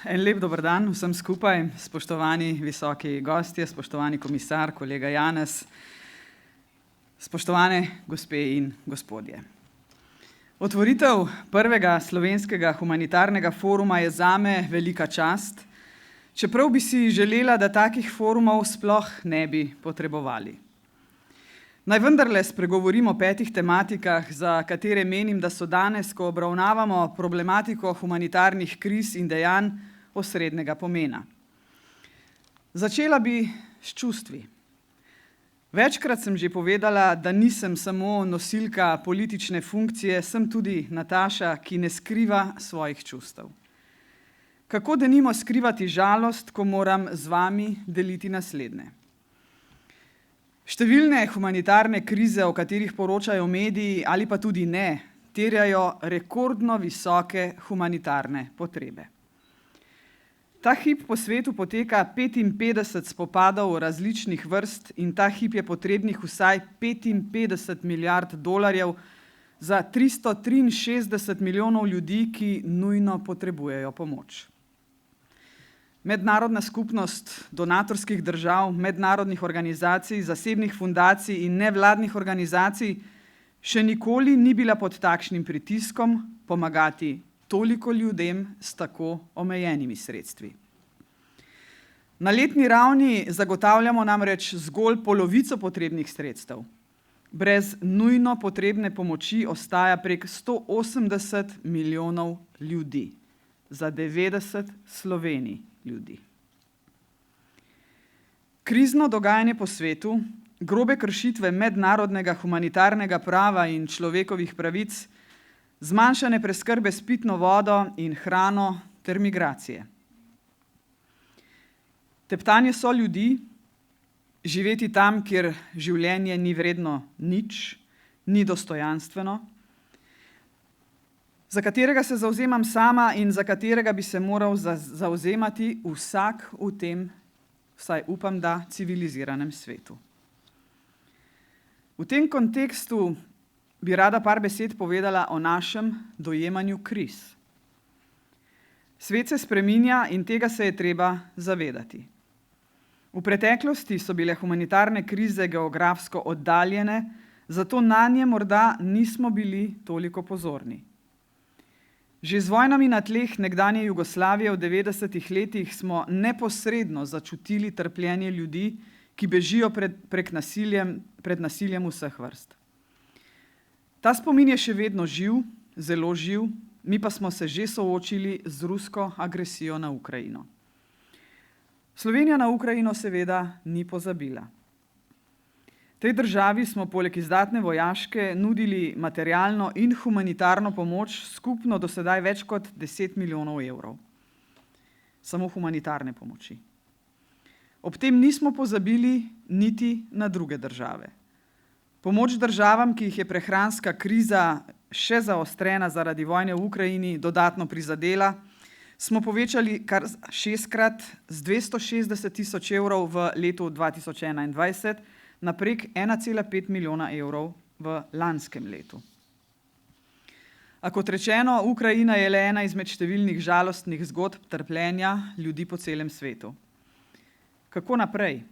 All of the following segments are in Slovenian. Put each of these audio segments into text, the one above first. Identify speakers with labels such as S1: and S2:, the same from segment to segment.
S1: En lep dober dan vsem skupaj, spoštovani visoki gostje, spoštovani komisar, kolega Janez, spoštovane gospe in gospodje. Otvoritev prvega slovenskega humanitarnega foruma je zame velika čast, čeprav bi si želela, da takih forumov sploh ne bi potrebovali. Naj vendarle spregovorim o 5 tematikah, za katere menim, da so danes, ko obravnavamo problematiko humanitarnih kriz in dejanj, osrednjega pomena. Začela bi s čustvi. Večkrat sem že povedala, da nisem samo nosilka politične funkcije, sem tudi Nataša, ki ne skriva svojih čustev. Kako denimo skrivati žalost, ko moram z vami deliti naslednje? Številne humanitarne krize, o katerih poročajo mediji ali pa tudi ne, terjajo rekordno visoke humanitarne potrebe. Ta hip po svetu poteka 55 spopadov različnih vrst in ta hip je potrebnih vsaj 55 milijard dolarjev za 363 milijonov ljudi, ki nujno potrebujejo pomoč. Mednarodna skupnost donatorskih držav, mednarodnih organizacij, zasebnih fundacij in nevladnih organizacij še nikoli ni bila pod takšnim pritiskom pomagati toliko ljudem s tako omejenimi sredstvi. Na letni ravni zagotavljamo namreč zgolj polovico potrebnih sredstev. Brez nujno potrebne pomoči ostaja prek 180 milijonov ljudi, za 90 Slovenij ljudi. Krizno dogajanje po svetu, grobe kršitve mednarodnega humanitarnega prava in človekovih pravic, zmanjšane preskrbe s pitno vodo in hrano ter migracije. Teptanje soljudi, živeti tam, kjer življenje ni vredno nič, ni dostojanstveno, za katerega se zavzemam sama in za katerega bi se moral zavzemati vsak v tem, vsaj upam, da civiliziranem svetu. V tem kontekstu bi rada par besed povedala o našem dojemanju kriz. Svet se spreminja in tega se je treba zavedati. V preteklosti so bile humanitarne krize geografsko oddaljene, zato nanje morda nismo bili toliko pozorni. Že z vojnami na tleh nekdanje Jugoslavije v 90. letih smo neposredno začutili trpljenje ljudi, ki bežijo pred nasiljem vseh vrst. Ta spomin je še vedno živ, zelo živ, mi pa smo se že soočili z rusko agresijo na Ukrajino. Slovenija na Ukrajino seveda ni pozabila. Tej državi smo poleg izdatne vojaške nudili materialno in humanitarno pomoč skupno do sedaj več kot 10 milijonov evrov. Samo humanitarne pomoči. Ob tem nismo pozabili niti na druge države. Pomoč državam, ki jih je prehranska kriza še zaostrena zaradi vojne v Ukrajini, dodatno prizadela, smo povečali kar 6-krat z 260 tisoč evrov v letu 2021 na prek 1,5 milijona evrov v lanskem letu. A kot rečeno, Ukrajina je le ena izmed številnih žalostnih zgodb trpljenja ljudi po celem svetu. Kako naprej?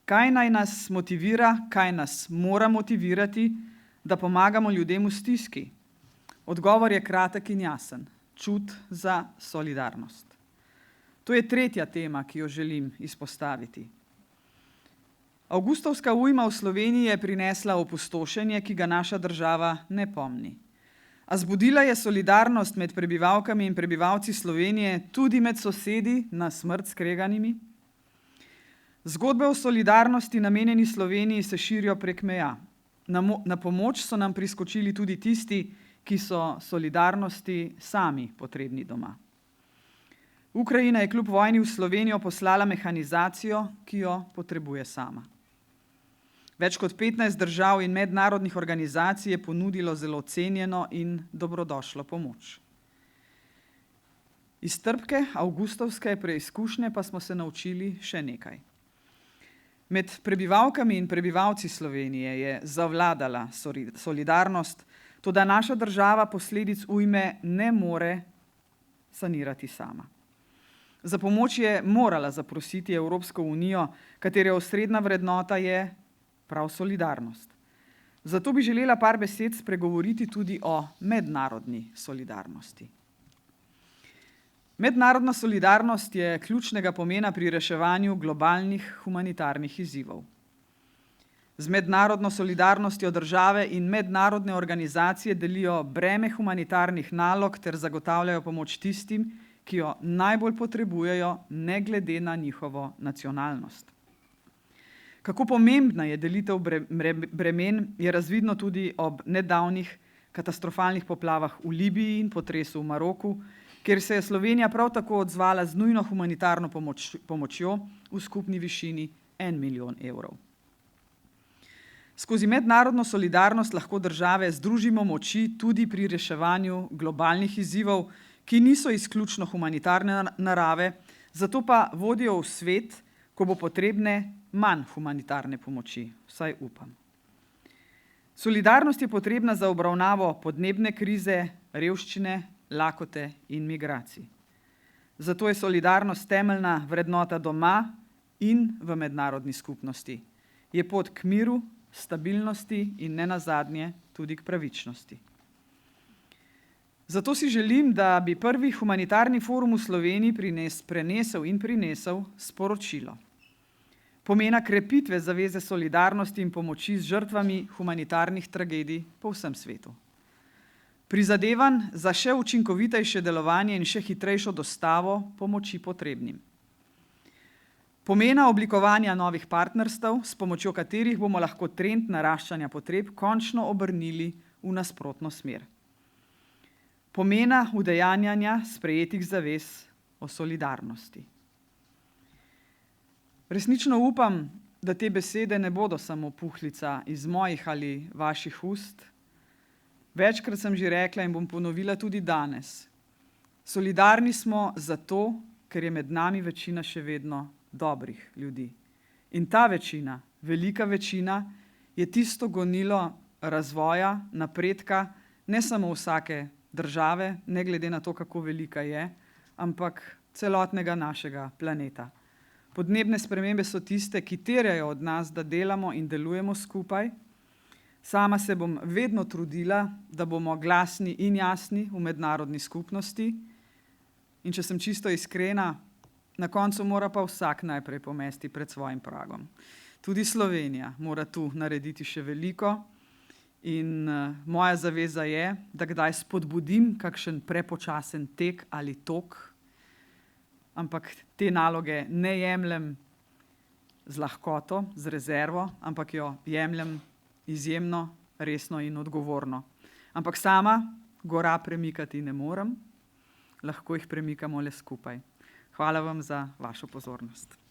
S1: Kaj naj nas motivira, kaj nas mora motivirati, da pomagamo ljudem v stiski? Odgovor je kratek in jasen. Čut za solidarnost. To je tretja tema, ki jo želim izpostaviti. Avgustovska ujma v Sloveniji je prinesla opustošenje, ki ga naša država ne pomni. A zbudila je solidarnost med prebivalkami in prebivalci Slovenije, tudi med sosedi na smrt skreganimi. Zgodbe o solidarnosti namenjeni Sloveniji se širijo prek meja. Na pomoč so nam priskočili tudi tisti, ki so solidarnosti sami potrebni doma. Ukrajina je kljub vojni v Slovenijo poslala mehanizacijo, ki jo potrebuje sama. Več kot 15 držav in mednarodnih organizacij je ponudilo zelo cenjeno in dobrodošlo pomoč. Iz trpke avgustovske preizkušnje pa smo se naučili še nekaj. Med prebivalkami in prebivalci Slovenije je zavladala solidarnost, toda naša država posledic ujme ne more sanirati sama. Za pomoč je morala zaprositi Evropsko unijo, katere osrednja vrednota je prav solidarnost. Zato bi želela par besed spregovoriti tudi o mednarodni solidarnosti. Mednarodna solidarnost je ključnega pomena pri reševanju globalnih humanitarnih izzivov. Z mednarodno solidarnostjo države in mednarodne organizacije delijo breme humanitarnih nalog ter zagotavljajo pomoč tistim, ki jo najbolj potrebujejo, ne glede na njihovo nacionalnost. Kako pomembna je delitev bremen, je razvidno tudi ob nedavnih katastrofalnih poplavah v Libiji in potresu v Maroku, kjer se je Slovenija prav tako odzvala z nujno humanitarno pomočjo v skupni višini 1 milijon evrov. Skozi mednarodno solidarnost lahko države združimo moči tudi pri reševanju globalnih izzivov, ki niso izključno humanitarne narave, zato pa vodijo v svet, ko bo potrebne manj humanitarne pomoči, vsaj upam. Solidarnost je potrebna za obravnavo podnebne krize, revščine, lakote in migracij. Zato je solidarnost temeljna vrednota doma in v mednarodni skupnosti. Je pot k miru, stabilnosti in nenazadnje tudi k pravičnosti. Zato si želim, da bi prvi humanitarni forum v Sloveniji prinesel sporočilo pomena krepitve zaveze solidarnosti in pomoči z žrtvami humanitarnih tragedij po vsem svetu. Prizadevanj za še učinkovitejše delovanje in še hitrejšo dostavo pomoči potrebnim. Pomena oblikovanja novih partnerstev, s pomočjo katerih bomo lahko trend naraščanja potreb končno obrnili v nasprotno smer. Pomena udejanjanja sprejetih zavez o solidarnosti. Resnično upam, da te besede ne bodo samo puhlica iz mojih ali vaših ust. Večkrat sem že rekla in bom ponovila tudi danes. Solidarni smo zato, ker je med nami večina še vedno dobrih ljudi. In ta večina, velika večina, je tisto gonilo razvoja, napredka, ne samo vsake države, ne glede na to, kako velika je, ampak celotnega našega planeta. Podnebne spremembe so tiste, ki terjajo od nas, da delamo in delujemo skupaj. Sama se bom vedno trudila, da bomo glasni in jasni v mednarodni skupnosti. In če sem čisto iskrena, na koncu mora pa vsak najprej pomesti pred svojim pragom. Tudi Slovenija mora tu narediti še veliko in moja zaveza je, da kdaj spodbudim kakšen prepočasen tek ali tok, ampak te naloge ne jemljem z lahkoto, z rezervo, ampak jo jemljem izjemno resno in odgovorno. Ampak sama gora premikati ne morem, lahko jih premikamo le skupaj. Hvala vam za vašo pozornost.